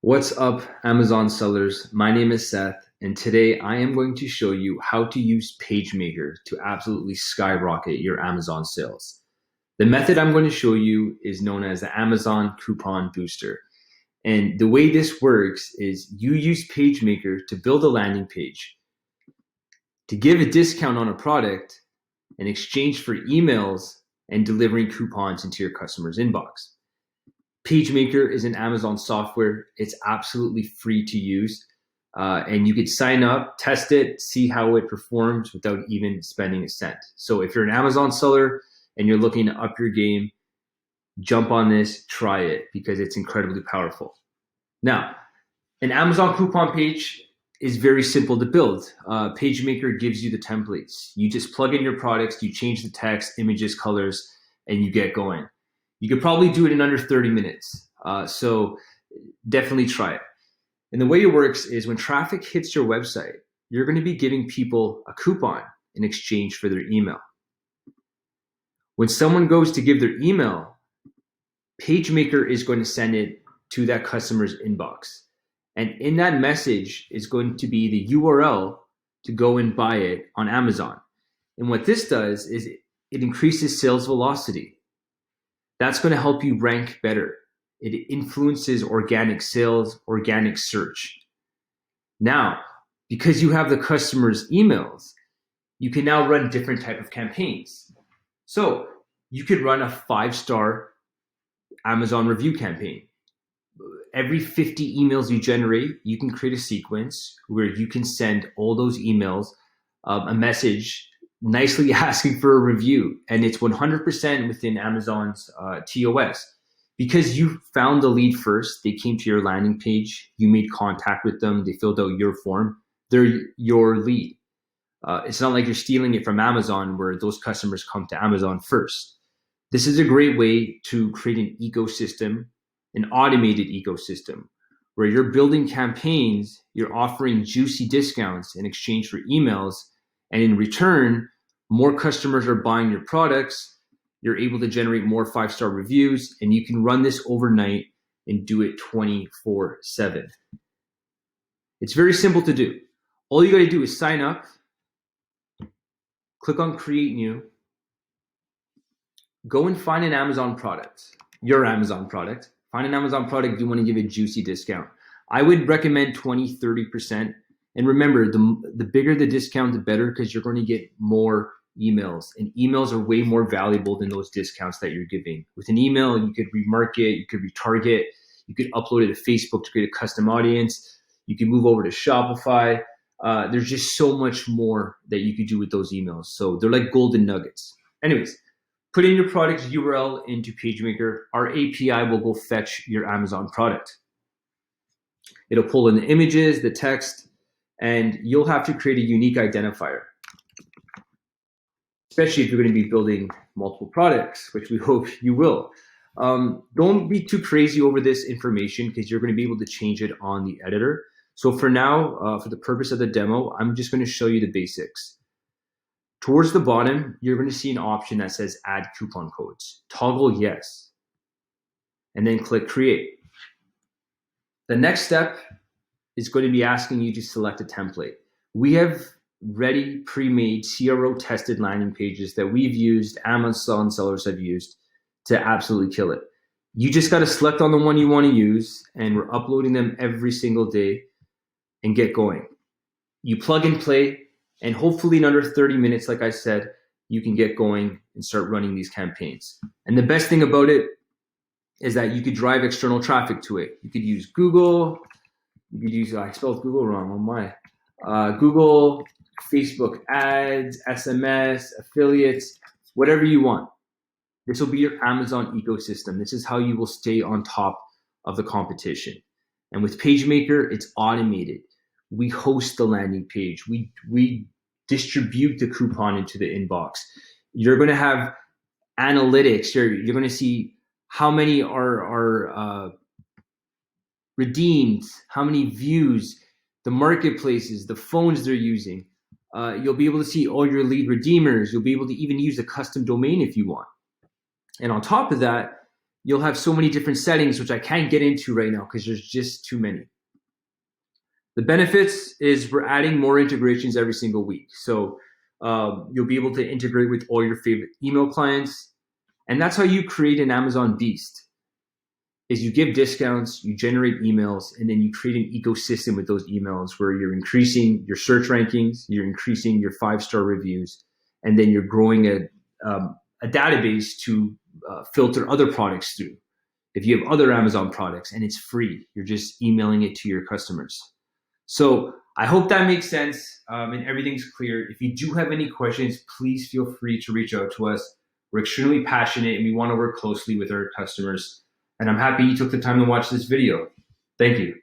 What's up, Amazon sellers? My name is Seth, and today I am going to show you how to use PageMaker to absolutely skyrocket your Amazon sales. The method I'm going to show you is known as the Amazon Coupon Booster. And the way this works is you use PageMaker to build a landing page, to give a discount on a product in exchange for emails and delivering coupons into your customer's inbox. PageMaker is an Amazon software. It's absolutely free to use. And you could sign up, test it, see how it performs without even spending a cent. So if you're an Amazon seller and you're looking to up your game, jump on this, try it, because it's incredibly powerful. Now, an Amazon coupon page is very simple to build. PageMaker gives you the templates. You just plug in your products, you change the text, images, colors, and you get going. You could probably do it in under 30 minutes. So definitely try it. And the way it works is when traffic hits your website, you're going to be giving people a coupon in exchange for their email. When someone goes to give their email, PageMaker is going to send it to that customer's inbox. And in that message is going to be the URL to go and buy it on Amazon. And what this does is it increases sales velocity. That's going to help you rank better. It influences organic sales, organic search. Now, because you have the customer's emails, you can now run different type of campaigns. So you could run a 5-star Amazon review campaign. Every 50 emails you generate, you can create a sequence where you can send all those emails a message nicely asking for a review, and it's 100% within Amazon's TOS. Because you found the lead first, they came to your landing page, you made contact with them, they filled out your form, they're your lead. It's not like you're stealing it from Amazon where those customers come to Amazon first. This is a great way to create an ecosystem, an automated ecosystem, where you're building campaigns, you're offering juicy discounts in exchange for emails, and in return, more customers are buying your products, you're able to generate more 5-star reviews, and you can run this overnight and do it 24/7. It's very simple to do. All you gotta do is sign up, click on Create New, go and find an Amazon product, your Amazon product. Find an Amazon product you wanna give a juicy discount. I would recommend 20, 30%. And remember, the bigger the discount, the better, because you're going to get more emails. And emails are way more valuable than those discounts that you're giving. With an email, you could remarket, you could retarget, you could upload it to Facebook to create a custom audience, you can move over to Shopify. There's just so much more that you could do with those emails. So they're like golden nuggets. Anyways, put in your product's URL into PageMaker. Our API will go fetch your Amazon product. It'll pull in the images, the text, and you'll have to create a unique identifier, especially if you're going to be building multiple products, which we hope you will. Don't be too crazy over this information because you're going to be able to change it on the editor. So for now, for the purpose of the demo, I'm just going to show you the basics. Towards the bottom, you're going to see an option that says add coupon codes. Toggle yes, and then click create. The next step is going to be asking you to select a template. We have ready, pre-made, CRO tested landing pages that we've used, Amazon sellers have used to absolutely kill it. You just got to select on the one you want to use, and we're uploading them every single day and get going. You plug and play, and hopefully in under 30 minutes, like I said, you can get going and start running these campaigns. And the best thing about it is that you could drive external traffic to it. You could use Google, you could use, I spelled Google wrong, oh my. Google, Facebook ads, SMS, affiliates, whatever you want. This will be your Amazon ecosystem. This is how you will stay on top of the competition. And with PageMaker, it's automated. We host the landing page. We distribute the coupon into the inbox. You're going to have analytics. You're going to see how many are redeemed, how many views, the marketplaces, the phones they're using. You'll be able to see all your lead redeemers. You'll be able to even use a custom domain if you want. And on top of that, you'll have so many different settings, which I can't get into right now because there's just too many. The benefits is we're adding more integrations every single week. So you'll be able to integrate with all your favorite email clients. And that's how you create an Amazon beast is you give discounts, you generate emails, and then you create an ecosystem with those emails where you're increasing your search rankings, you're increasing your 5-star reviews, and then you're growing a database to filter other products through. If you have other Amazon products and it's free, you're just emailing it to your customers. So I hope that makes sense and everything's clear. If you do have any questions, please feel free to reach out to us. We're extremely passionate and we want to work closely with our customers. And I'm happy you took the time to watch this video. Thank you.